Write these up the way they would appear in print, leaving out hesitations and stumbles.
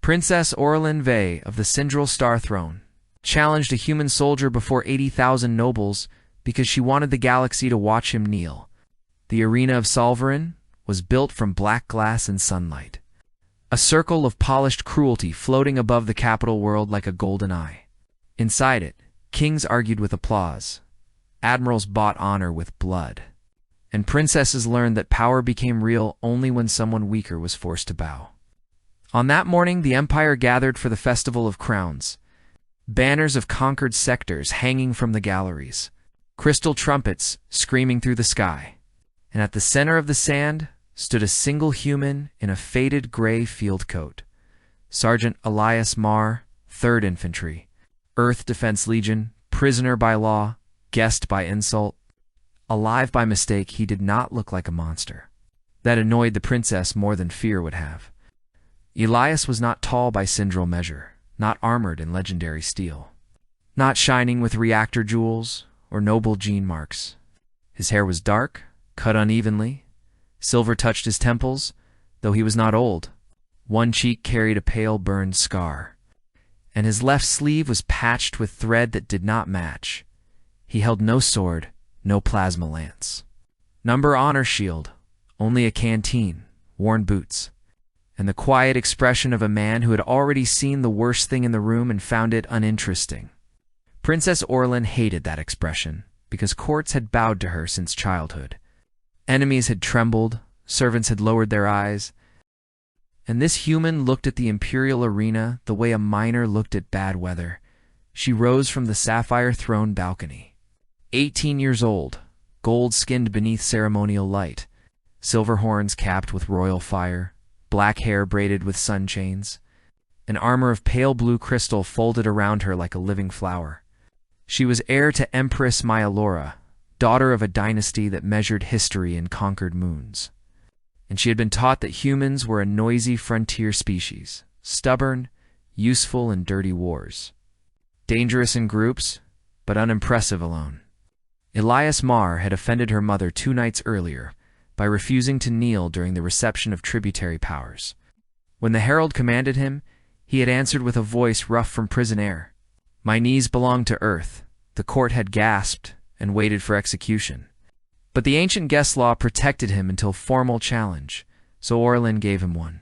Princess Orlin Vey of the Sindral Star Throne challenged a human soldier before 80,000 nobles because she wanted the galaxy to watch him kneel. The arena of Solverin was built from black glass and sunlight, a circle of polished cruelty floating above the capital world like a golden eye. Inside it, kings argued with applause, admirals bought honor with blood, and princesses learned that power became real only when someone weaker was forced to bow. On that morning, the Empire gathered for the Festival of Crowns, banners of conquered sectors hanging from the galleries, crystal trumpets screaming through the sky, and at the center of the sand stood a single human in a faded gray field coat, Sergeant Elias Marr, 3rd Infantry, Earth Defense Legion, prisoner by law, guest by insult. Alive by mistake, he did not look like a monster. That annoyed the princess more than fear would have. Elias was not tall by Sindral measure, not armored in legendary steel, not shining with reactor jewels or noble gene marks. His hair was dark, cut unevenly. Silver touched his temples, though he was not old. One cheek carried a pale burned scar, and his left sleeve was patched with thread that did not match. He held no sword, no plasma lance. Number honor shield, only a canteen, worn boots, and the quiet expression of a man who had already seen the worst thing in the room and found it uninteresting. Princess Orlin hated that expression, because courts had bowed to her since childhood. Enemies had trembled, servants had lowered their eyes, and this human looked at the imperial arena the way a miner looked at bad weather. She rose from the sapphire throne balcony. 18 years old, gold-skinned beneath ceremonial light, silver horns capped with royal fire, black hair braided with sun chains, an armor of pale blue crystal folded around her like a living flower. She was heir to Empress Myalora, daughter of a dynasty that measured history in conquered moons. And she had been taught that humans were a noisy frontier species, stubborn, useful in dirty wars, dangerous in groups, but unimpressive alone. Elias Marr had offended her mother 2 nights earlier by refusing to kneel during the reception of tributary powers. When the herald commanded him, he had answered with a voice rough from prison air. "My knees belong to Earth." The court had gasped and waited for execution. But the ancient guest law protected him until formal challenge, so Orlin gave him one.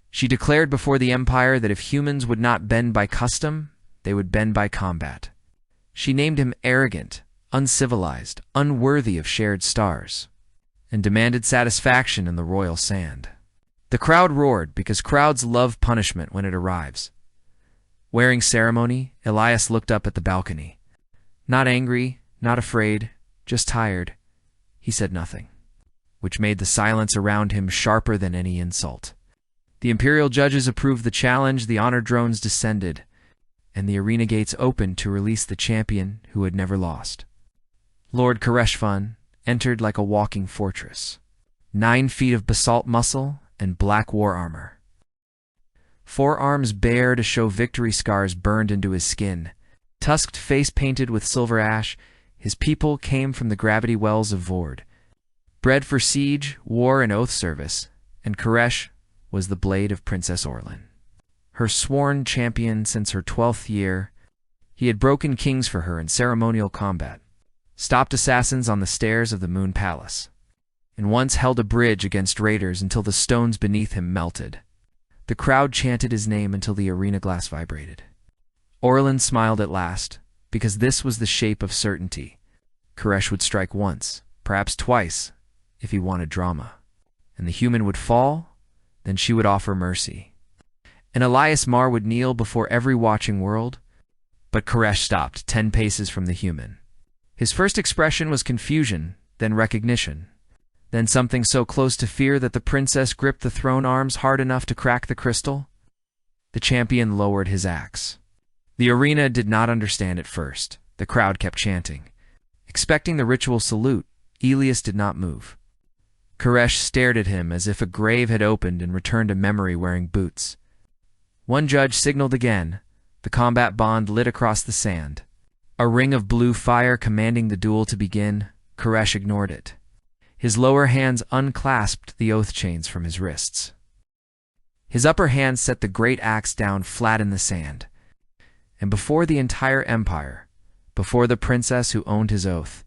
She declared before the Empire that if humans would not bend by custom, they would bend by combat. She named him arrogant, uncivilized, unworthy of shared stars, and demanded satisfaction in the royal sand. The crowd roared because crowds love punishment when it arrives. Wearing ceremony, Elias looked up at the balcony. Not angry, not afraid, just tired. He said nothing, which made the silence around him sharper than any insult. The imperial judges approved the challenge, the honor drones descended, and the arena gates opened to release the champion who had never lost. Lord Koreshvan entered like a walking fortress, 9 feet of basalt muscle and black war armor. 4 arms bare to show victory scars burned into his skin, tusked face painted with silver ash. His people came from the gravity wells of Vord, bred for siege, war, and oath service, and Koresh was the blade of Princess Orlin. Her sworn champion since her 12th year, he had broken kings for her in ceremonial combat, stopped assassins on the stairs of the Moon Palace, and once held a bridge against raiders until the stones beneath him melted. The crowd chanted his name until the arena glass vibrated. Orlin smiled at last, because this was the shape of certainty. Koresh would strike once, perhaps twice, if he wanted drama, and the human would fall, then she would offer mercy. And Elias Marr would kneel before every watching world, but Koresh stopped 10 paces from the human. His first expression was confusion, then recognition, then something so close to fear that the princess gripped the throne arms hard enough to crack the crystal. The champion lowered his axe. The arena did not understand at first. The crowd kept chanting. Expecting the ritual salute, Elias did not move. Koresh stared at him as if a grave had opened and returned a memory wearing boots. One judge signaled again. The combat bond lit across the sand. A ring of blue fire commanding the duel to begin. Koresh ignored it. His lower hands unclasped the oath chains from his wrists. His upper hand set the great axe down flat in the sand. And before the entire empire, before the princess who owned his oath,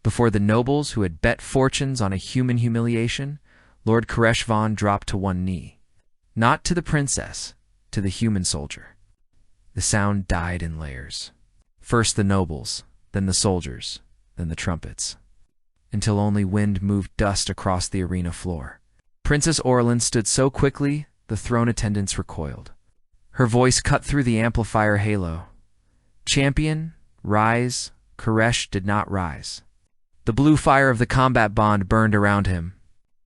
before the nobles who had bet fortunes on a human humiliation, Lord Koresh Vaughn dropped to one knee. Not to the princess, to the human soldier. The sound died in layers. First the nobles, then the soldiers, then the trumpets, until only wind moved dust across the arena floor. Princess Orlin stood so quickly, the throne attendants recoiled. Her voice cut through the amplifier halo. Champion, rise. Koresh did not rise. The blue fire of the combat bond burned around him,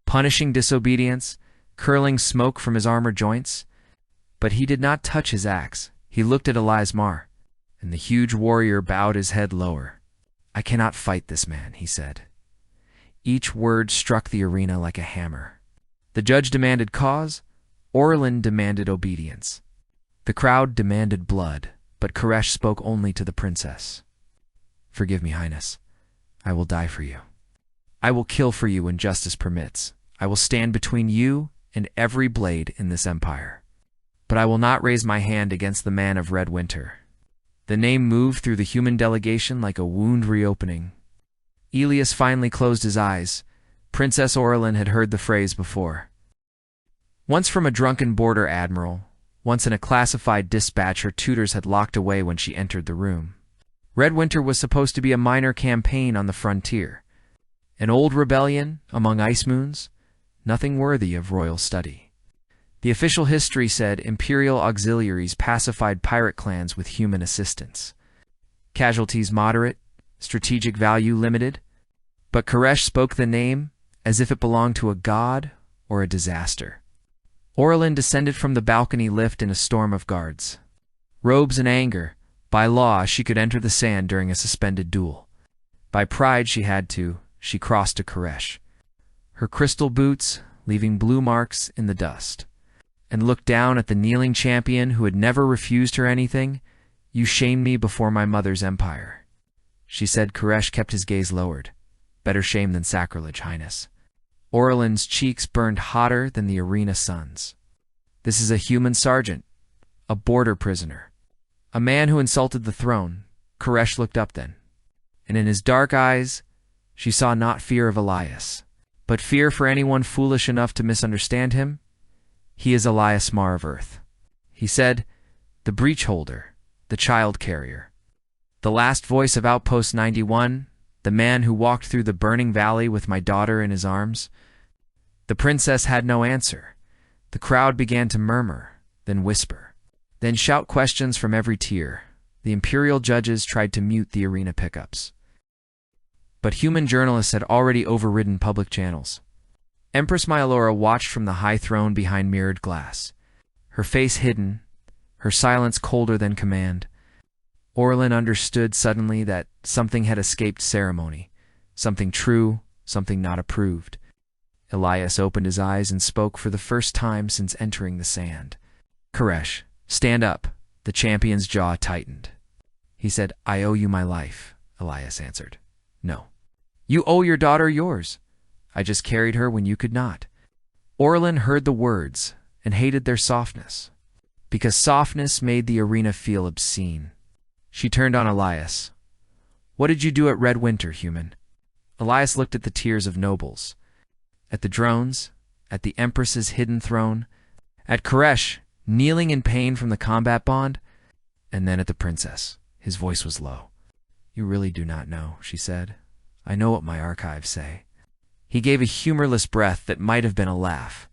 punishing disobedience, curling smoke from his armor joints. But he did not touch his axe. He looked at Elias Mar, and the huge warrior bowed his head lower. I cannot fight this man, he said. Each word struck the arena like a hammer. The judge demanded cause. Orlin demanded obedience. The crowd demanded blood, but Koresh spoke only to the princess. Forgive me, Highness. I will die for you. I will kill for you when justice permits. I will stand between you and every blade in this empire. But I will not raise my hand against the man of Red Winter. The name moved through the human delegation like a wound reopening. Elias finally closed his eyes. Princess Orlin had heard the phrase before. Once from a drunken border admiral, once in a classified dispatch her tutors had locked away when she entered the room. Red Winter was supposed to be a minor campaign on the frontier. An old rebellion among ice moons, nothing worthy of royal study. The official history said imperial auxiliaries pacified pirate clans with human assistance. Casualties moderate, strategic value limited. But Koresh spoke the name as if it belonged to a god or a disaster. Orlin descended from the balcony lift in a storm of guards. Robes and anger. By law, she could enter the sand during a suspended duel. By pride, she crossed to Koresh. Her crystal boots leaving blue marks in the dust, and looked down at the kneeling champion who had never refused her anything. You shamed me before my mother's empire. She said. Koresh kept his gaze lowered. Better shame than sacrilege, Highness. Orlin's cheeks burned hotter than the arena suns. This is a human sergeant, a border prisoner. A man who insulted the throne. Koresh looked up then, and in his dark eyes she saw not fear of Elias, but fear for anyone foolish enough to misunderstand him. He is Elias Mar of Earth, he said, the breach holder, the child carrier. The last voice of Outpost 91, the man who walked through the burning valley with my daughter in his arms. The princess had no answer. The crowd began to murmur, then whisper. Then shout questions from every tier. The imperial judges tried to mute the arena pickups. But human journalists had already overridden public channels. Empress Myelora watched from the high throne behind mirrored glass, her face hidden, her silence colder than command. Orlin understood suddenly that something had escaped ceremony, something true, something not approved. Elias opened his eyes and spoke for the first time since entering the sand. Koresh, stand up. The champion's jaw tightened. He said, I owe you my life, Elias answered. No. You owe your daughter yours. I just carried her when you could not. Orlin heard the words and hated their softness, because softness made the arena feel obscene. She turned on Elias. What did you do at Red Winter, human? Elias looked at the tiers of nobles, at the drones, at the Empress's hidden throne, at Koresh, kneeling in pain from the combat bond, and then at the princess. His voice was low. You really do not know, she said. I know what my archives say. He gave a humorless breath that might have been a laugh.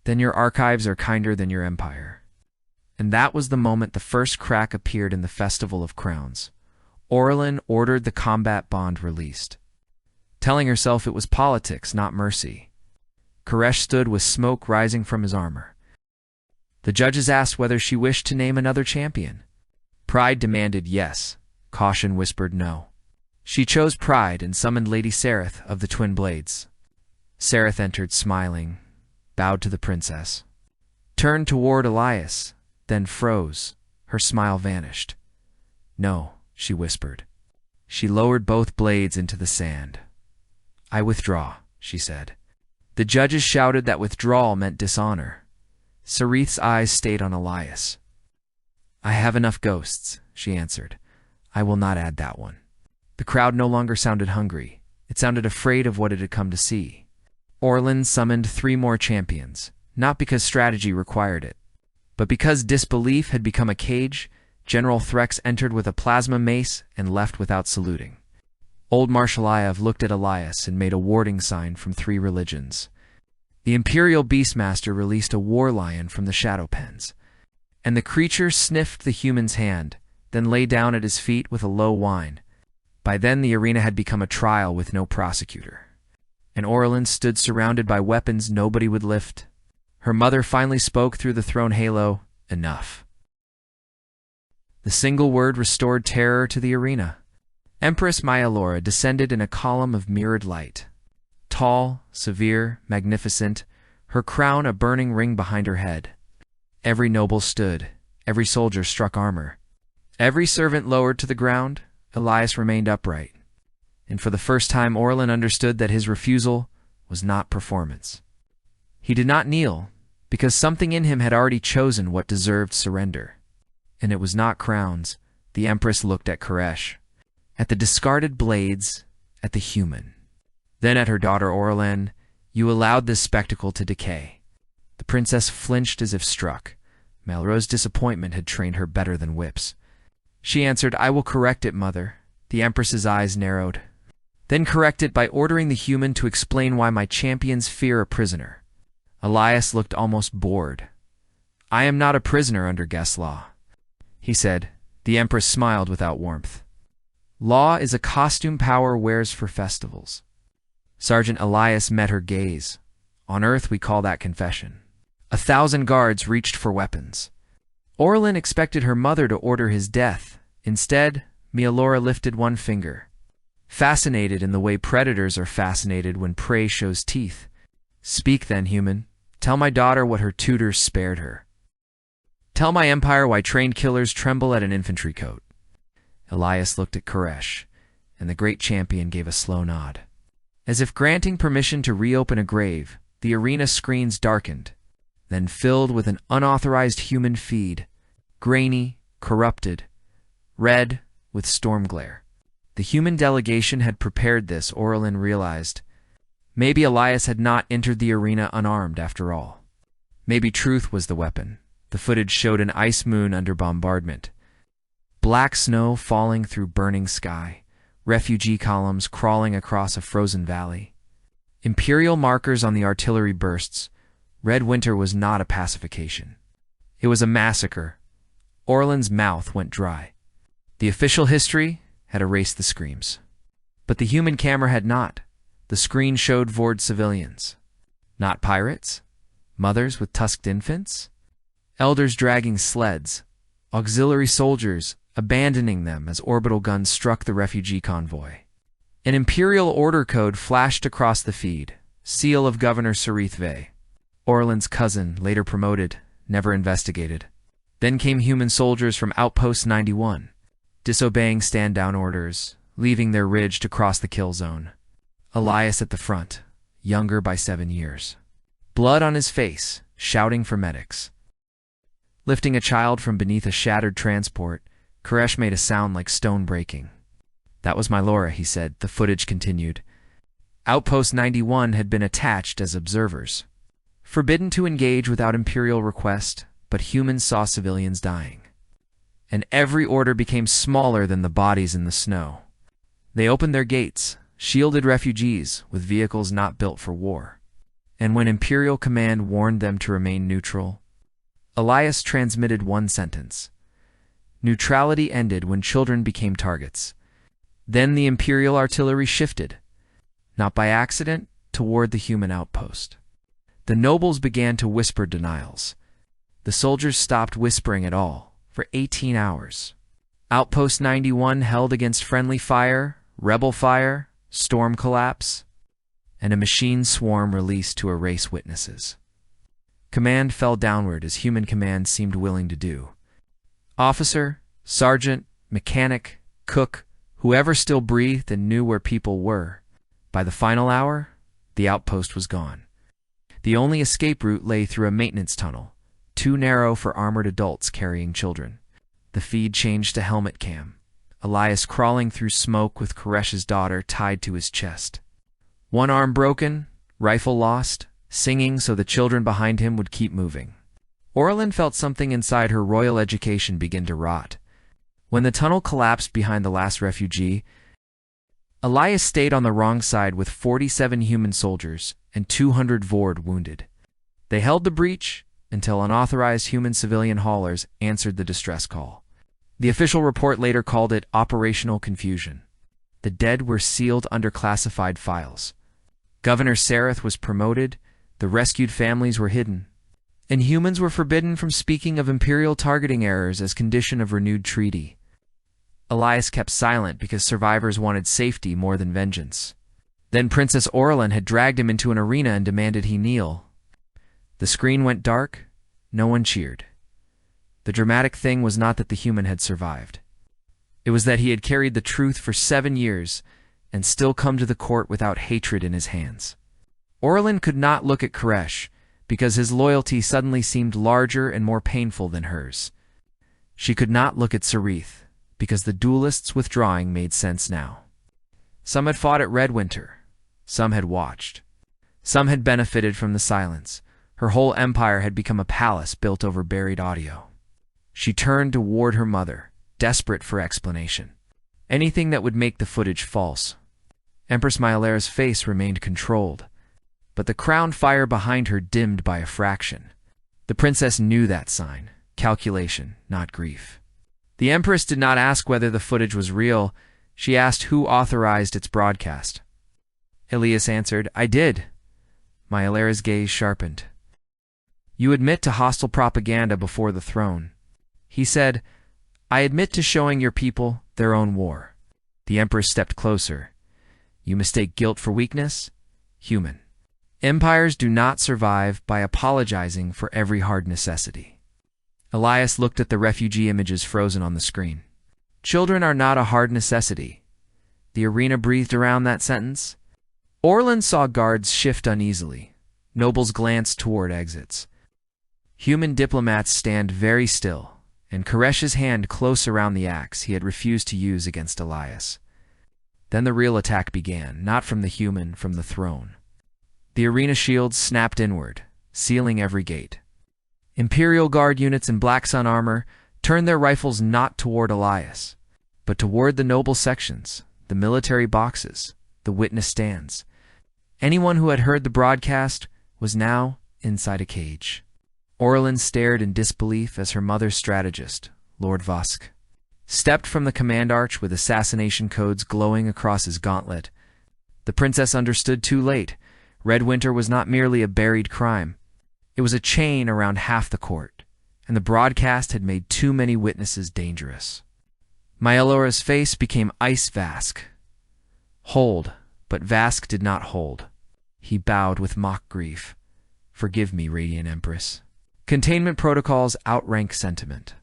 Then your archives are kinder than your empire. And that was the moment the first crack appeared in the Festival of Crowns. Orlin ordered the combat bond released, telling herself it was politics, not mercy. Koresh stood with smoke rising from his armor. The judges asked whether she wished to name another champion. Pride demanded yes. Caution whispered no. She chose pride and summoned Lady Sereth of the Twin Blades. Sereth entered smiling, bowed to the princess, turned toward Elias, then froze. Her smile vanished. No, she whispered. She lowered both blades into the sand. I withdraw, she said. The judges shouted that withdrawal meant dishonor. Sarith's eyes stayed on Elias. "I have enough ghosts," she answered. "I will not add that one." The crowd no longer sounded hungry. It sounded afraid of what it had come to see. Orlin summoned 3 more champions, not because strategy required it, but because disbelief had become a cage. General Threx entered with a plasma mace and left without saluting. Old Marshalayev looked at Elias and made a warding sign from 3 religions. The Imperial Beastmaster released a war lion from the shadow pens, and the creature sniffed the human's hand, then lay down at his feet with a low whine. By then the arena had become a trial with no prosecutor, and Orlin stood surrounded by weapons nobody would lift. Her mother finally spoke through the throne halo, "Enough." The single word restored terror to the arena. Empress Myalora descended in a column of mirrored light. Tall, severe, magnificent, her crown a burning ring behind her head. Every noble stood, every soldier struck armor. Every servant lowered to the ground. Elias remained upright. And for the first time Orlin understood that his refusal was not performance. He did not kneel, because something in him had already chosen what deserved surrender. And it was not crowns. The Empress looked at Koresh, at the discarded blades, at the human. Then at her daughter Orlin. "You allowed this spectacle to decay." The princess flinched as if struck. Malrose's disappointment had trained her better than whips. She answered, "I will correct it, mother." The Empress's eyes narrowed. "Then correct it by ordering the human to explain why my champions fear a prisoner." Elias looked almost bored. "I am not a prisoner under guest law," he said. The Empress smiled without warmth. "Law is a costume power wears for festivals." Sergeant Elias met her gaze. On Earth we call that confession. 1,000 guards reached for weapons. Orlin expected her mother to order his death. Instead, Myalora lifted one finger, fascinated in the way predators are fascinated when prey shows teeth. "Speak then, human. Tell my daughter what her tutors spared her. Tell my empire why trained killers tremble at an infantry coat." Elias looked at Koresh, and the great champion gave a slow nod. As if granting permission to reopen a grave, the arena screens darkened, then filled with an unauthorized human feed, grainy, corrupted, red with storm glare. The human delegation had prepared this, Orlin realized. Maybe Elias had not entered the arena unarmed after all. Maybe truth was the weapon. The footage showed an ice moon under bombardment, black snow falling through burning sky, refugee columns crawling across a frozen valley, imperial markers on the artillery bursts. Red winter was not a pacification. It was a massacre. Orlin's mouth went dry. The official history had erased the screams. But the human camera had not. The screen showed Vord civilians. Not pirates. Mothers with tusked infants. Elders dragging sleds. Auxiliary soldiers abandoning them as orbital guns struck the refugee convoy. An imperial order code flashed across the feed. Seal of Governor Sarith Vey. Orlin's cousin, later promoted, never investigated. Then came human soldiers from Outpost 91, disobeying stand-down orders, leaving their ridge to cross the kill zone. Elias at the front, younger by 7 years. Blood on his face, shouting for medics. Lifting a child from beneath a shattered transport, Koresh made a sound like stone breaking. "That was my Laura," he said. The footage continued. Outpost 91 had been attached as observers, forbidden to engage without imperial request, but humans saw civilians dying. And every order became smaller than the bodies in the snow. They opened their gates, shielded refugees with vehicles not built for war. And when Imperial Command warned them to remain neutral, Elias transmitted one sentence. Neutrality ended when children became targets. Then the Imperial artillery shifted, not by accident, toward the human outpost. The nobles began to whisper denials. The soldiers stopped whispering at all, for 18 hours. Outpost 91 held against friendly fire, rebel fire, storm collapse, and a machine swarm released to erase witnesses. Command fell downward as human command seemed willing to do. Officer, sergeant, mechanic, cook, whoever still breathed and knew where people were. By the final hour, the outpost was gone. The only escape route lay through a maintenance tunnel, too narrow for armored adults carrying children. The feed changed to helmet cam. Elias crawling through smoke with Koresh's daughter tied to his chest. One arm broken, rifle lost, singing so the children behind him would keep moving. Orlin felt something inside her royal education begin to rot. When the tunnel collapsed behind the last refugee, Elias stayed on the wrong side with 47 human soldiers and 200 Vord wounded. They held the breach until unauthorized human civilian haulers answered the distress call. The official report later called it operational confusion. The dead were sealed under classified files. Governor Sareth was promoted, the rescued families were hidden, and humans were forbidden from speaking of imperial targeting errors as condition of renewed treaty. Elias kept silent because survivors wanted safety more than vengeance. Then Princess Orlin had dragged him into an arena and demanded he kneel. The screen went dark. No one cheered. The dramatic thing was not that the human had survived. It was that he had carried the truth for 7 years and still come to the court without hatred in his hands. Orlin could not look at Koresh because his loyalty suddenly seemed larger and more painful than hers. She could not look at Sarith because the duelists' withdrawing made sense now. Some had fought at Redwinter. Some had watched. Some had benefited from the silence. Her whole empire had become a palace built over buried audio. She turned toward her mother, desperate for explanation. Anything that would make the footage false. Empress Myalera's face remained controlled, but the crown fire behind her dimmed by a fraction. The princess knew that sign. Calculation, not grief. The Empress did not ask whether the footage was real. She asked who authorized its broadcast. Elias answered, "I did." Myalera's gaze sharpened. "You admit to hostile propaganda before the throne." He said, "I admit to showing your people their own war." The Empress stepped closer. "You mistake guilt for weakness? Human. Empires do not survive by apologizing for every hard necessity." Elias looked at the refugee images frozen on the screen. "Children are not a hard necessity." The arena breathed around that sentence. Orlin saw guards shift uneasily. Nobles glanced toward exits. Human diplomats stand very still, and Koresh's hand close around the axe he had refused to use against Elias. Then the real attack began, not from the human, from the throne. The arena shields snapped inward, sealing every gate. Imperial Guard units in Black Sun armor turned their rifles not toward Elias, but toward the noble sections, the military boxes, the witness stands. Anyone who had heard the broadcast was now inside a cage. Orlin stared in disbelief as her mother's strategist, Lord Vosk, stepped from the command arch with assassination codes glowing across his gauntlet. The princess understood too late. Redwinter was not merely a buried crime. It was a chain around half the court, and the broadcast had made too many witnesses dangerous. Myalora's face became ice Vask. Hold, but Vask did not hold. He bowed with mock grief. "Forgive me, Radiant Empress." Containment protocols outrank sentiment.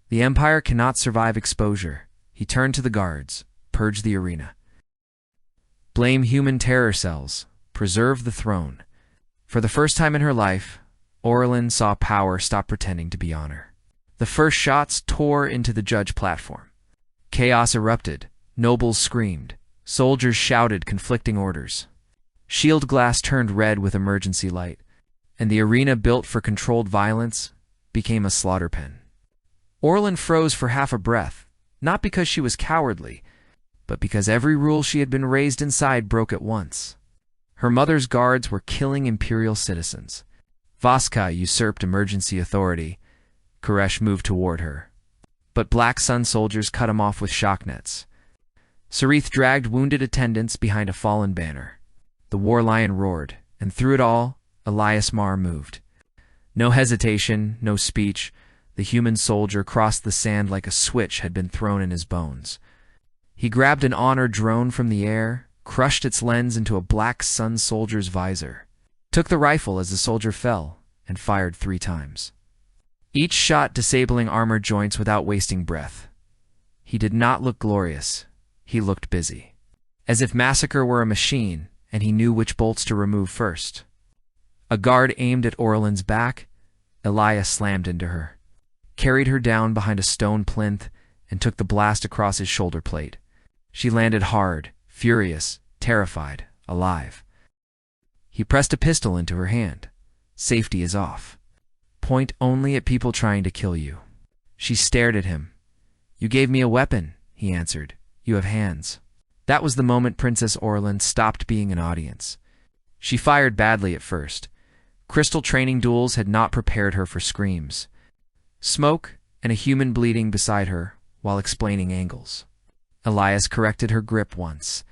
The Empire cannot survive exposure. He turned to the guards, purged the arena. Blame human terror cells. Preserve the throne. For the first time in her life, Orlin saw power stop pretending to be honor. The first shots tore into the judge platform. Chaos erupted. Nobles screamed. Soldiers shouted conflicting orders. Shield glass turned red with emergency light, and the arena built for controlled violence became a slaughter pen. Orlin froze for half a breath, not because she was cowardly, but because every rule she had been raised inside broke at once. Her mother's guards were killing imperial citizens. Voska usurped emergency authority. Koresh moved toward her. But Black Sun soldiers cut him off with shock nets. Sarith dragged wounded attendants behind a fallen banner. The war lion roared, and through it all, Elias Mar moved. No hesitation, no speech. The human soldier crossed the sand like a switch had been thrown in his bones. He grabbed an honor drone from the air, crushed its lens into a Black Sun soldier's visor, took the rifle as the soldier fell, and fired 3 times. Each shot disabling armor joints without wasting breath. He did not look glorious. He looked busy. As if massacre were a machine, and he knew which bolts to remove first. A guard aimed at Orlin's back. Elias slammed into her, carried her down behind a stone plinth, and took the blast across his shoulder plate. She landed hard, furious, terrified, alive. He pressed a pistol into her hand. Safety is off. Point only at people trying to kill you. She stared at him. You gave me a weapon, he answered. You have hands. That was the moment Princess Orlin stopped being an audience. She fired badly at first. Crystal training duels had not prepared her for screams. Smoke and a human bleeding beside her while explaining angles. Elias corrected her grip once,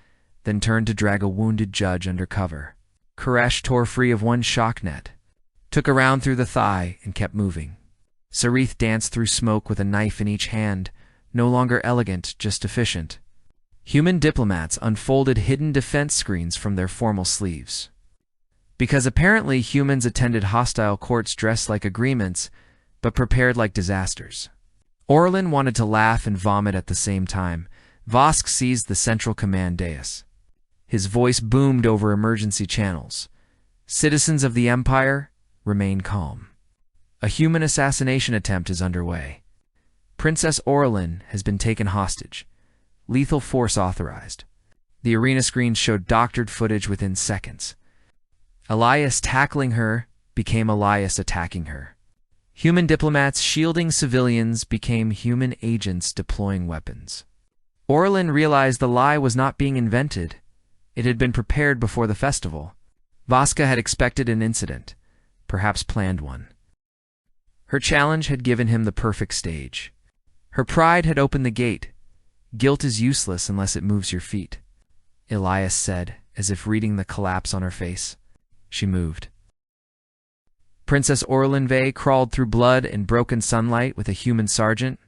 then turned to drag a wounded judge under cover. Koresh tore free of one shock net, took a round through the thigh, and kept moving. Sarith danced through smoke with a knife in each hand, no longer elegant, just efficient. Human diplomats unfolded hidden defense screens from their formal sleeves. Because apparently humans attended hostile courts dressed like agreements, but prepared like disasters. Orlin wanted to laugh and vomit at the same time. Vosk seized the central command dais. His voice boomed over emergency channels. Citizens of the Empire, remain calm. A human assassination attempt is underway. Princess Orlin has been taken hostage. Lethal force authorized. The arena screen showed doctored footage within seconds. Elias tackling her became Elias attacking her. Human diplomats shielding civilians became human agents deploying weapons. Orlin realized the lie was not being invented. It had been prepared before the festival. Vaska had expected an incident, perhaps planned one. Her challenge had given him the perfect stage. Her pride had opened the gate. Guilt is useless unless it moves your feet, Elias said, as if reading the collapse on her face. She moved. Princess Orlinve crawled through blood and broken sunlight with a human sergeant.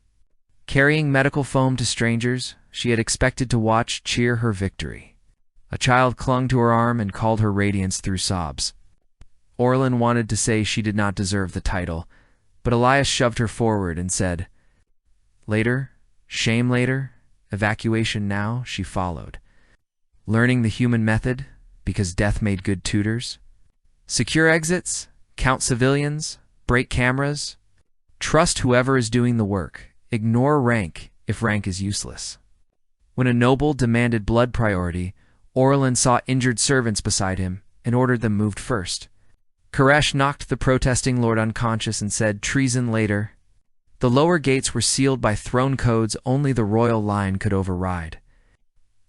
Carrying medical foam to strangers, she had expected to watch cheer her victory. A child clung to her arm and called her radiance through sobs. Orlin wanted to say she did not deserve the title, but Elias shoved her forward and said, "Later, shame later, evacuation now," she followed. Learning the human method, because death made good tutors. Secure exits, count civilians, break cameras. Trust whoever is doing the work. Ignore rank if rank is useless. When a noble demanded blood priority, Orlin saw injured servants beside him and ordered them moved first. Koresh knocked the protesting lord unconscious and said, "Treason later." The lower gates were sealed by throne codes only the royal line could override.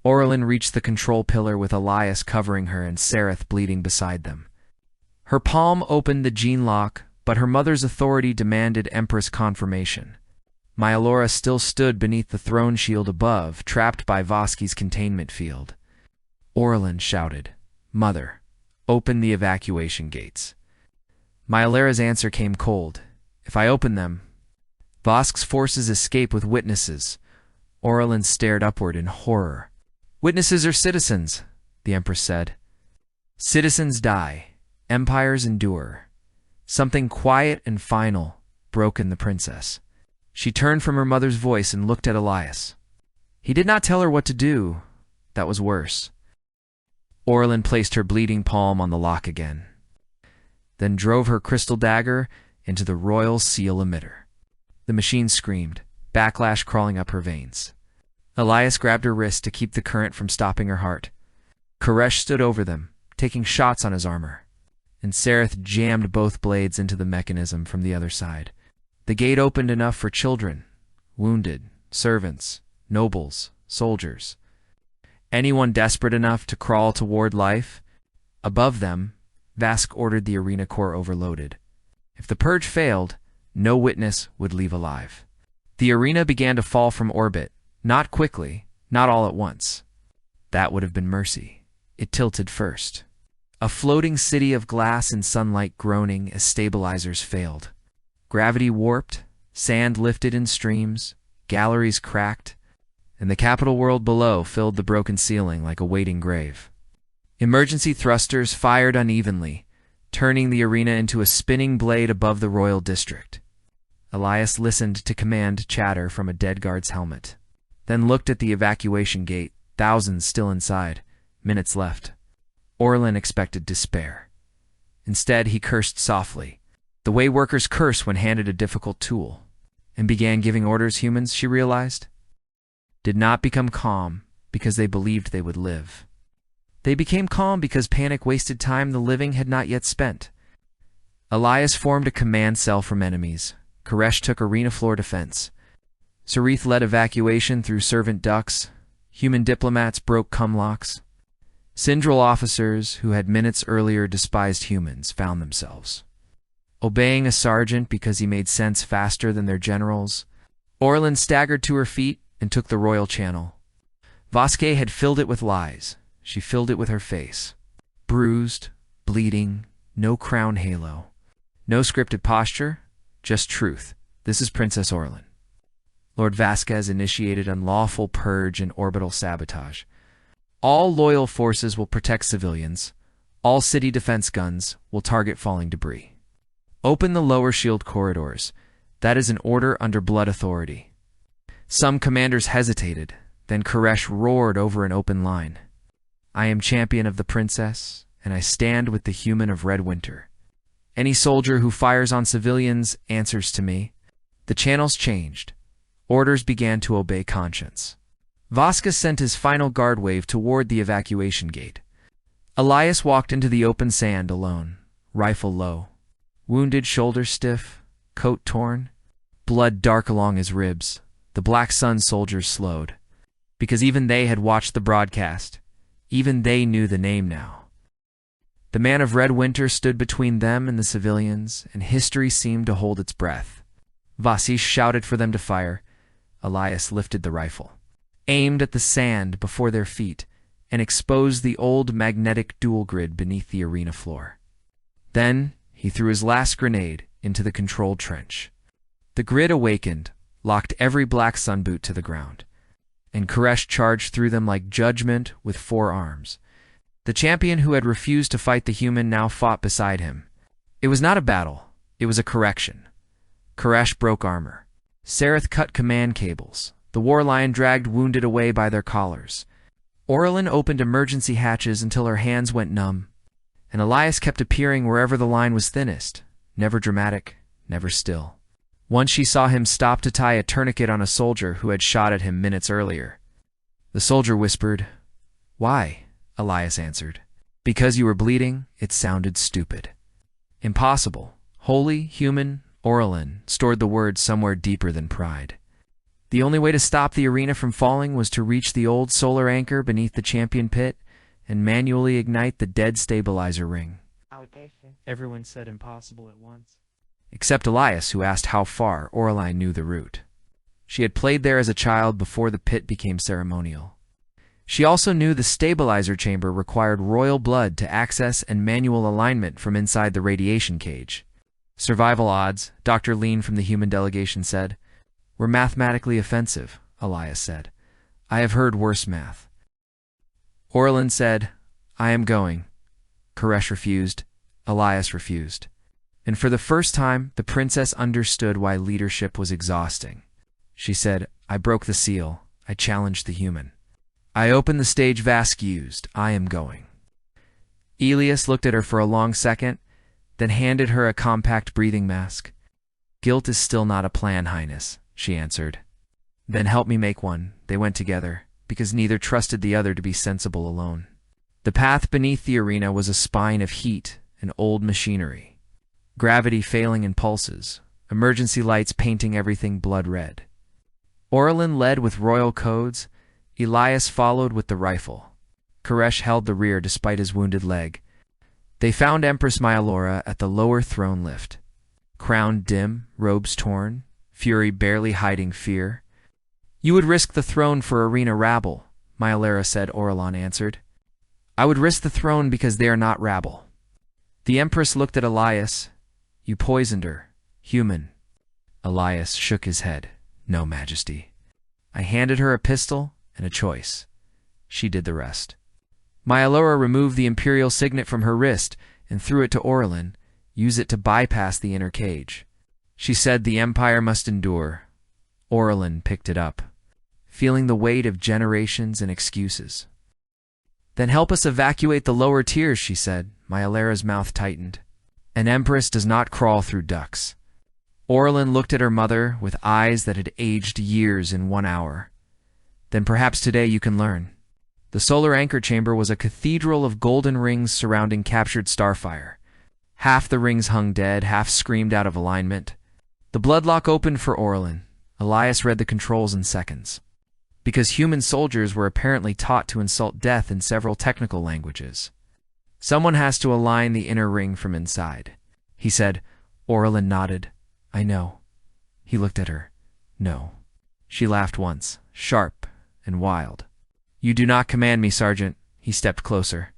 Orlin reached the control pillar with Elias covering her and Sarith bleeding beside them. Her palm opened the gene lock, but her mother's authority demanded Empress confirmation. Myalora still stood beneath the throne shield above, trapped by Voski's containment field. Orlin shouted, "Mother, open the evacuation gates." Myalora's answer came cold. "If I open them..." Vosk's forces escape with witnesses. Orlin stared upward in horror. "Witnesses are citizens," the Empress said. "Citizens die. Empires endure." Something quiet and final broke in the princess. She turned from her mother's voice and looked at Elias. He did not tell her what to do. That was worse. Orlin placed her bleeding palm on the lock again, then drove her crystal dagger into the royal seal emitter. The machine screamed, backlash crawling up her veins. Elias grabbed her wrist to keep the current from stopping her heart. Koresh stood over them, taking shots on his armor, and Sarith jammed both blades into the mechanism from the other side. The gate opened enough for children, wounded, servants, nobles, soldiers. Anyone desperate enough to crawl toward life. Above them, Vask ordered the arena core overloaded. If the purge failed, no witness would leave alive. The arena began to fall from orbit, not quickly, not all at once. That would have been mercy. It tilted first. A floating city of glass and sunlight groaning as stabilizers failed. Gravity warped, sand lifted in streams, galleries cracked, and the capital world below filled the broken ceiling like a waiting grave. Emergency thrusters fired unevenly, turning the arena into a spinning blade above the royal district. Elias listened to command chatter from a dead guard's helmet, then looked at the evacuation gate, thousands still inside, minutes left. Orlin expected despair. Instead, he cursed softly. The way workers curse when handed a difficult tool, and began giving orders, humans, she realized, did not become calm because they believed they would live. They became calm because panic wasted time the living had not yet spent. Elias formed a command cell from enemies. Koresh took arena floor defense. Sarith led evacuation through servant ducts. Human diplomats broke cumlocks. Syndral officers, who had minutes earlier despised humans, found themselves obeying a sergeant because he made sense faster than their generals. Orlin staggered to her feet and took the royal channel. Vasquez had filled it with lies. She filled it with her face. Bruised, bleeding, no crown halo. No scripted posture, just truth. This is Princess Orlin. Lord Vasquez initiated unlawful purge and orbital sabotage. All loyal forces will protect civilians. All city defense guns will target falling debris. Open the lower shield corridors. That is an order under blood authority. Some commanders hesitated. Then Koresh roared over an open line. I am champion of the princess, and I stand with the human of Red Winter. Any soldier who fires on civilians answers to me. The channels changed. Orders began to obey conscience. Vasquez sent his final guard wave toward the evacuation gate. Elias walked into the open sand alone, rifle low. Wounded, shoulder stiff, coat torn, blood dark along his ribs. The Black Sun soldiers slowed, because even they had watched the broadcast. Even they knew the name now. The man of Red Winter stood between them and the civilians, and history seemed to hold its breath. Vasish shouted for them to fire. Elias lifted the rifle, aimed at the sand before their feet, and exposed the old magnetic dual grid beneath the arena floor. Then he threw his last grenade into the controlled trench. The grid awakened, locked every Black Sun boot to the ground, and Koresh charged through them like judgment with 4 arms. The champion who had refused to fight the human now fought beside him. It was not a battle, it was a correction. Koresh broke armor. Sarith cut command cables. The war lion dragged wounded away by their collars. Orlin opened emergency hatches until her hands went numb, and Elias kept appearing wherever the line was thinnest, never dramatic, never still. Once she saw him stop to tie a tourniquet on a soldier who had shot at him minutes earlier. The soldier whispered, "Why?" Elias answered. "Because you were bleeding." It sounded stupid. Impossible. Holy, human, Orlin stored the words somewhere deeper than pride. The only way to stop the arena from falling was to reach the old solar anchor beneath the champion pit and manually ignite the dead stabilizer ring. Everyone said impossible at once. Except Elias, who asked how far. Orlin knew the route. She had played there as a child before the pit became ceremonial. She also knew the stabilizer chamber required royal blood to access and manual alignment from inside the radiation cage. Survival odds, Dr. Lean from the human delegation said, were mathematically offensive, Elias said. I have heard worse math. Orlin said, I am going. Koresh refused. Elias refused. And for the first time, the princess understood why leadership was exhausting. She said, I broke the seal. I challenged the human. I opened the stage Vask used. I am going. Elias looked at her for a long second, then handed her a compact breathing mask. Guilt is still not a plan, Highness, she answered. Then help me make one. They went together, because neither trusted the other to be sensible alone. The path beneath the arena was a spine of heat and old machinery. Gravity failing in pulses, emergency lights painting everything blood red. Orlin led with royal codes. Elias followed with the rifle. Koresh held the rear despite his wounded leg. They found Empress Myalora at the lower throne lift. Crown dim, robes torn, fury barely hiding fear. You would risk the throne for arena rabble, Myalora said. Orlin answered. I would risk the throne because they are not rabble. The Empress looked at Elias. You poisoned her. Human. Elias shook his head. No, Majesty. I handed her a pistol and a choice. She did the rest. Myalora removed the imperial signet from her wrist and threw it to Orlin. Use it to bypass the inner cage. She said the Empire must endure. Orlin picked it up, feeling the weight of generations and excuses. Then help us evacuate the lower tiers, she said. Myalora's mouth tightened. An empress does not crawl through ducts. Orlin looked at her mother with eyes that had aged years in 1 hour. Then perhaps today you can learn. The solar anchor chamber was a cathedral of golden rings surrounding captured starfire. Half the rings hung dead, half screamed out of alignment. The bloodlock opened for Orlin. Elias read the controls in seconds. Because human soldiers were apparently taught to insult death in several technical languages. Someone has to align the inner ring from inside. He said. Orlin nodded. I know. He looked at her. No. She laughed once, sharp and wild. You do not command me, Sergeant. He stepped closer.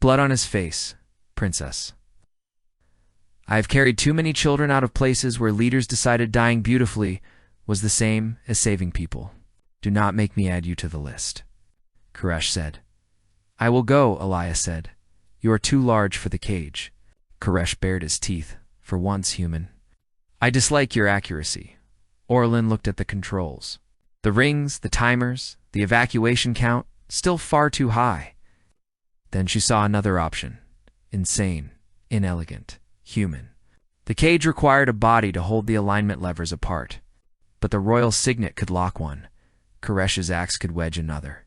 Blood on his face. Princess. I have carried too many children out of places where leaders decided dying beautifully was the same as saving people. Do not make me add you to the list. Koresh said. I will go, Elias said. You are too large for the cage. Koresh bared his teeth. For once, human. I dislike your accuracy. Orlin looked at the controls. The rings, the timers, the evacuation count, still far too high. Then she saw another option. Insane, inelegant, human. The cage required a body to hold the alignment levers apart. But the royal signet could lock one. Koresh's axe could wedge another.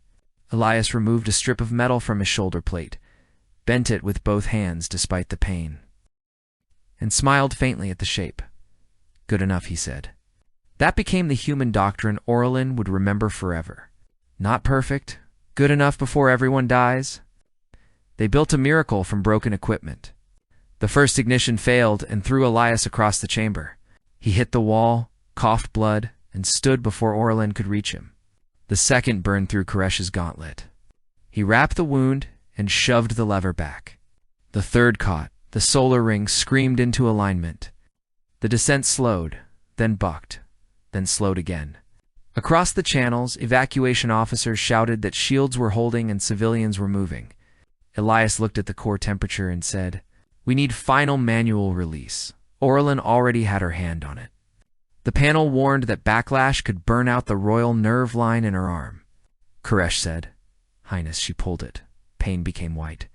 Elias removed a strip of metal from his shoulder plate, bent it with both hands despite the pain, and smiled faintly at the shape. Good enough, he said. That became the human doctrine Orlin would remember forever. Not perfect, good enough before everyone dies. They built a miracle from broken equipment. The first ignition failed and threw Elias across the chamber. He hit the wall, coughed blood, and stood before Orlin could reach him. The second burned through Koresh's gauntlet. He wrapped the wound and shoved the lever back. The third caught. The solar ring screamed into alignment. The descent slowed, then bucked, then slowed again. Across the channels, evacuation officers shouted that shields were holding and civilians were moving. Elias looked at the core temperature and said, We need final manual release. Orlin already had her hand on it. The panel warned that backlash could burn out the royal nerve line in her arm. Koresh said. Highness, she pulled it. Pain became white.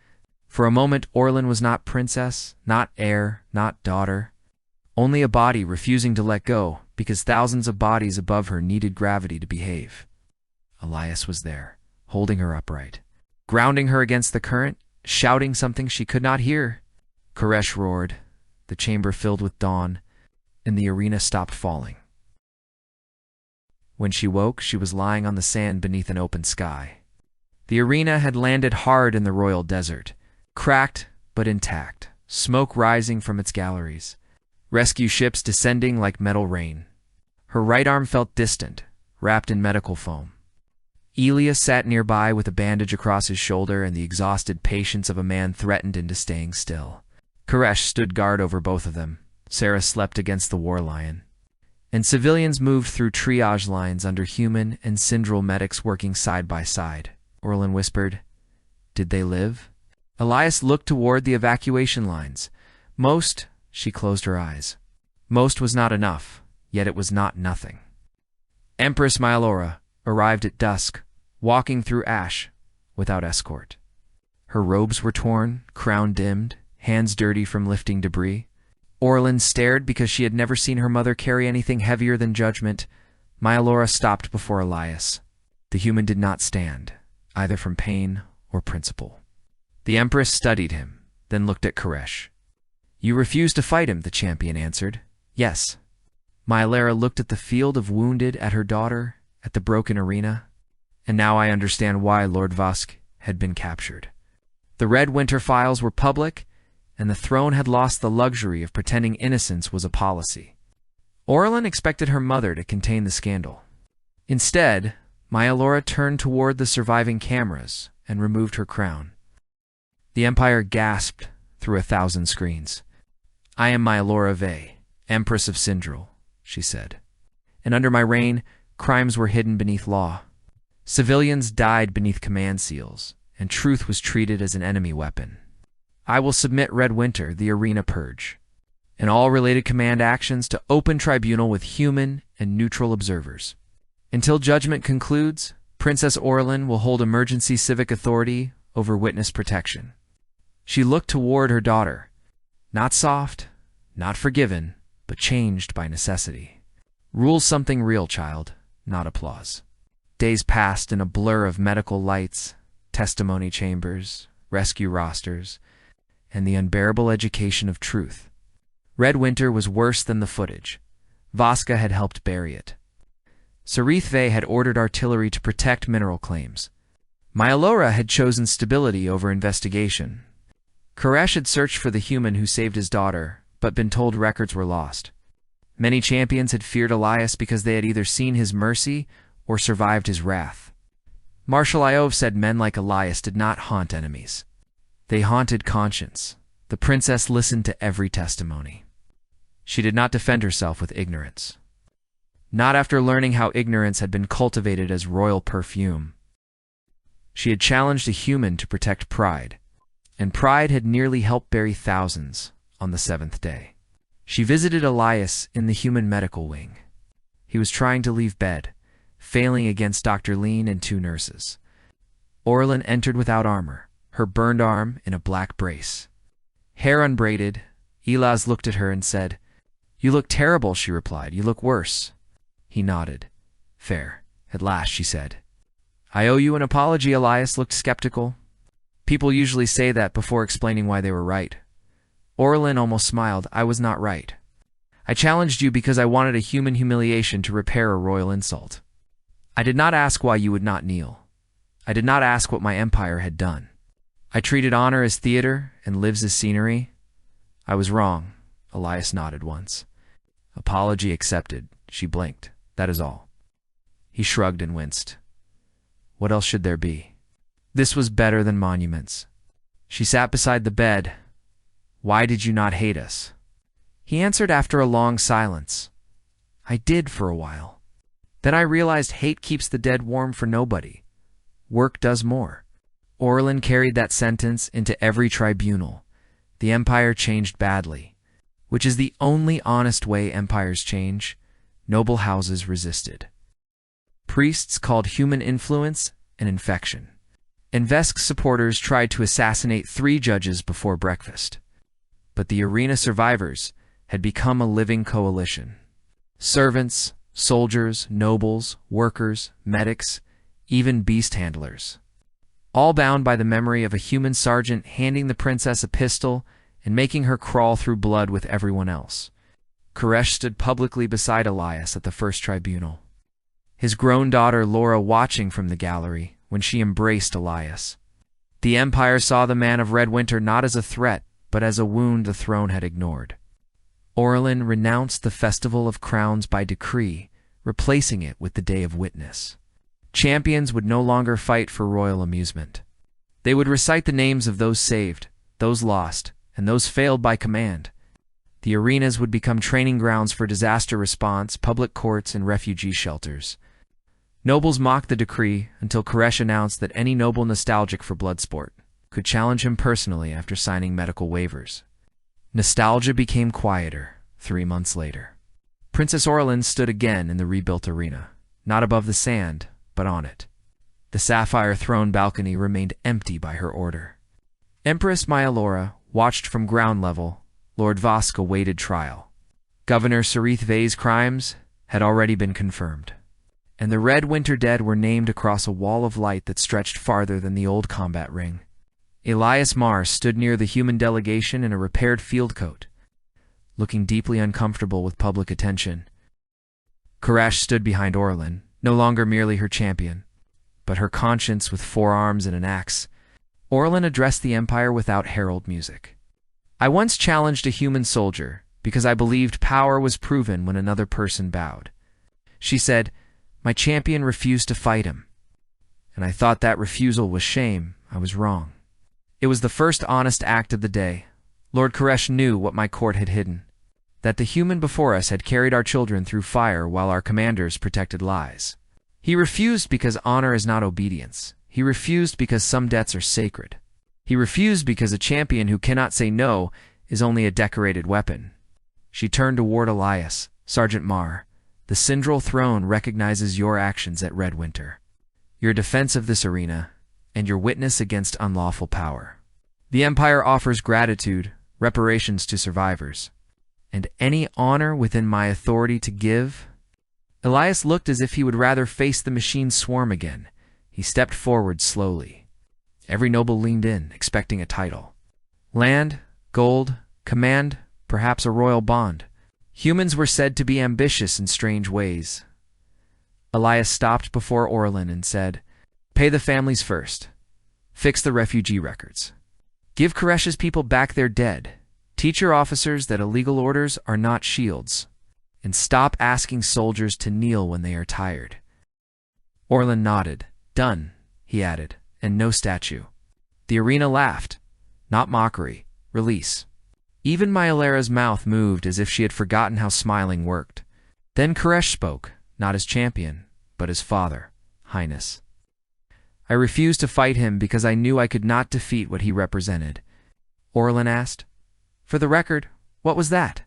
For a moment, Orlin was not princess, not heir, not daughter. Only a body refusing to let go because thousands of bodies above her needed gravity to behave. Elias was there, holding her upright, grounding her against the current, shouting something she could not hear. Koresh roared. The chamber filled with dawn, and the arena stopped falling. When she woke, she was lying on the sand beneath an open sky. The arena had landed hard in the royal desert, cracked but intact, smoke rising from its galleries, rescue ships descending like metal rain. Her right arm felt distant, wrapped in medical foam. Elias sat nearby with a bandage across his shoulder and the exhausted patience of a man threatened into staying still. Koresh stood guard over both of them. Sarah slept against the war lion. And civilians moved through triage lines under human and Syndral medics working side by side. Orlin whispered, Did they live? Elias looked toward the evacuation lines. Most, she closed her eyes. Most was not enough, yet it was not nothing. Empress Myalora arrived at dusk, walking through ash, without escort. Her robes were torn, crown dimmed, hands dirty from lifting debris. Orlin stared because she had never seen her mother carry anything heavier than judgment. Myalora stopped before Elias. The human did not stand, either from pain or principle. The Empress studied him, then looked at Koresh. You refuse to fight him, the champion answered. Yes. Myalora looked at the field of wounded, at her daughter, at the broken arena. And now I understand why Lord Vosk had been captured. The Red Winter files were public, and the throne had lost the luxury of pretending innocence was a policy. Orlin expected her mother to contain the scandal. Instead, Myalora turned toward the surviving cameras and removed her crown. The Empire gasped through 1,000 screens. I am Myalora Vey, Empress of Syndral, she said. And under my reign, crimes were hidden beneath law. Civilians died beneath command seals, and truth was treated as an enemy weapon. I will submit Red Winter, the arena purge, and all related command actions to open tribunal with human and neutral observers. Until judgment concludes, Princess Orlin will hold emergency civic authority over witness protection. She looked toward her daughter. Not soft, not forgiven, but changed by necessity. Rule's something real, child, not applause. Days passed in a blur of medical lights, testimony chambers, rescue rosters, and the unbearable education of truth. Red Winter was worse than the footage. Vasca had helped bury it. Sarithve had ordered artillery to protect mineral claims. Myalora had chosen stability over investigation. Koresh had searched for the human who saved his daughter, but been told records were lost. Many champions had feared Elias because they had either seen his mercy or survived his wrath. Marshal Iov said men like Elias did not haunt enemies. They haunted conscience. The princess listened to every testimony. She did not defend herself with ignorance. Not after learning how ignorance had been cultivated as royal perfume. She had challenged a human to protect pride, and pride had nearly helped bury thousands on the seventh day. She visited Elias in the human medical wing. He was trying to leave bed, failing against Dr. Lean and two nurses. Orlin entered without armor, her burned arm in a black brace. Hair unbraided, Elaz looked at her and said, "You look terrible," she replied. "You look worse." He nodded. "Fair. At last," she said. "I owe you an apology." Elias looked skeptical. People usually say that before explaining why they were right. Orlin almost smiled. "I was not right. I challenged you because I wanted a human humiliation to repair a royal insult. I did not ask why you would not kneel. I did not ask what my empire had done. I treated honor as theater and lives as scenery. I was wrong." Elias nodded once. "Apology accepted." She blinked. "That is all." He shrugged and winced. What else should there be? This was better than monuments. She sat beside the bed. "Why did you not hate us?" He answered after a long silence. "I did for a while. Then I realized hate keeps the dead warm for nobody. Work does more." Orlin carried that sentence into every tribunal. The empire changed badly, which is the only honest way empires change. Noble houses resisted. Priests called human influence an infection. Invesk's supporters tried to assassinate 3 judges before breakfast. But the arena survivors had become a living coalition. Servants, soldiers, nobles, workers, medics, even beast handlers. All bound by the memory of a human sergeant handing the princess a pistol and making her crawl through blood with everyone else. Koresh stood publicly beside Elias at the first tribunal. His grown daughter Laura watching from the gallery when she embraced Elias. The Empire saw the man of Red Winter not as a threat, but as a wound the throne had ignored. Orlin renounced the Festival of Crowns by decree, replacing it with the Day of Witness. Champions would no longer fight for royal amusement. They would recite the names of those saved, those lost, and those failed by command. The arenas would become training grounds for disaster response, public courts, and refugee shelters. Nobles mocked the decree until Koresh announced that any noble nostalgic for bloodsport could challenge him personally after signing medical waivers. Nostalgia became quieter 3 months later. Princess Orlin stood again in the rebuilt arena, not above the sand, but on it. The sapphire throne balcony remained empty by her order. Empress Myalora watched from ground level. Lord Vasca waited trial. Governor Sarithve's crimes had already been confirmed, and the Red Winter dead were named across a wall of light that stretched farther than the old combat ring. Elias Mars stood near the human delegation in a repaired field coat, looking deeply uncomfortable with public attention. Koresh stood behind Orlin, no longer merely her champion, but her conscience with 4 arms and an axe. Orlin addressed the Empire without herald music. "I once challenged a human soldier because I believed power was proven when another person bowed. She said, my champion refused to fight him. And I thought that refusal was shame. I was wrong. It was the first honest act of the day. Lord Koresh knew what my court had hidden, that the human before us had carried our children through fire while our commanders protected lies. He refused because honor is not obedience. He refused because some debts are sacred. He refused because a champion who cannot say no is only a decorated weapon." She turned toward Elias. "Sergeant Mar, the Syndral throne recognizes your actions at Red Winter, your defense of this arena, and your witness against unlawful power. The Empire offers gratitude, reparations to survivors, and any honor within my authority to give. Elias looked as if he would rather face the machine's swarm again. He stepped forward slowly. Every noble leaned in, expecting a title. Land, gold, command, perhaps a royal bond. Humans were said to be ambitious in strange ways. Elias stopped before Orlin and said, "Pay the families first. Fix the refugee records. Give Koresh's people back their dead. Teach your officers that illegal orders are not shields. And stop asking soldiers to kneel when they are tired." Orlin nodded. "Done," he added, "and no statue." The arena laughed. Not mockery. Release. Even Myalera's mouth moved as if she had forgotten how smiling worked. Then Koresh spoke, not as champion, but as father, Highness. "I refused to fight him because I knew I could not defeat what he represented." Orlin asked, "For the record, what was that?"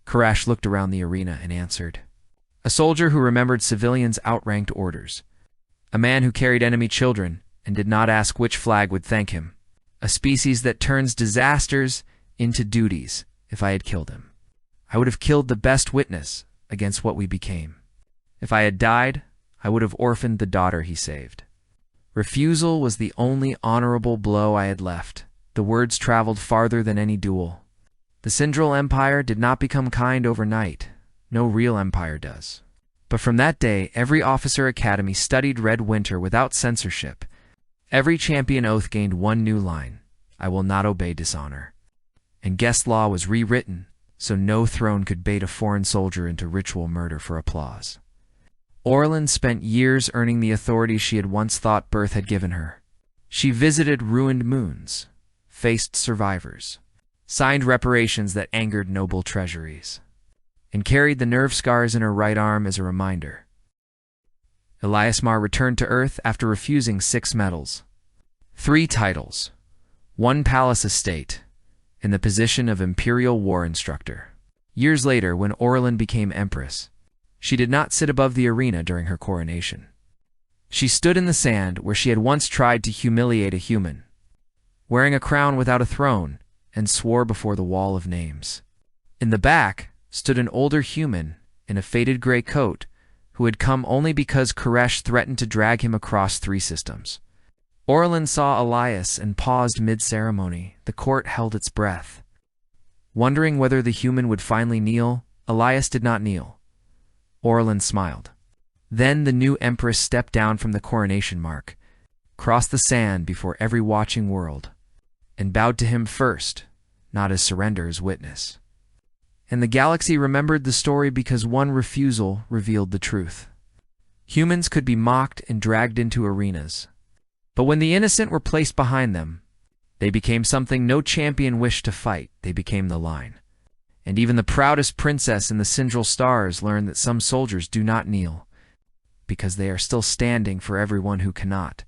Koresh looked around the arena and answered, "A soldier who remembered civilians' outranked orders. A man who carried enemy children and did not ask which flag would thank him. A species that turns disasters into duties. If I had killed him, I would have killed the best witness against what we became. If I had died, I would have orphaned the daughter he saved. Refusal was the only honorable blow I had left." The words traveled farther than any duel. The Syndral Empire did not become kind overnight. No real empire does. But from that day, every officer academy studied Red Winter without censorship. Every champion oath gained one new line: "I will not obey dishonor." And guest law was rewritten, so no throne could bait a foreign soldier into ritual murder for applause. Orlin spent years earning the authority she had once thought birth had given her. She visited ruined moons, faced survivors, signed reparations that angered noble treasuries, and carried the nerve scars in her right arm as a reminder. Elias Mar returned to Earth after refusing 6 medals, 3 titles, 1 palace estate, and the position of Imperial War Instructor. Years later, when Orlin became Empress, she did not sit above the arena during her coronation. She stood in the sand where she had once tried to humiliate a human, wearing a crown without a throne, and swore before the wall of names. In the back stood an older human in a faded gray coat who had come only because Koresh threatened to drag him across 3 systems. Orlin saw Elias and paused mid-ceremony. The court held its breath. Wondering whether the human would finally kneel, Elias did not kneel. Orlin smiled. Then the new empress stepped down from the coronation mark, crossed the sand before every watching world, and bowed to him first, not as surrender's witness. And the galaxy remembered the story because one refusal revealed the truth. Humans could be mocked and dragged into arenas, but when the innocent were placed behind them, they became something no champion wished to fight. They became the line. And even the proudest princess in the Syndral Stars learned that some soldiers do not kneel, because they are still standing for everyone who cannot.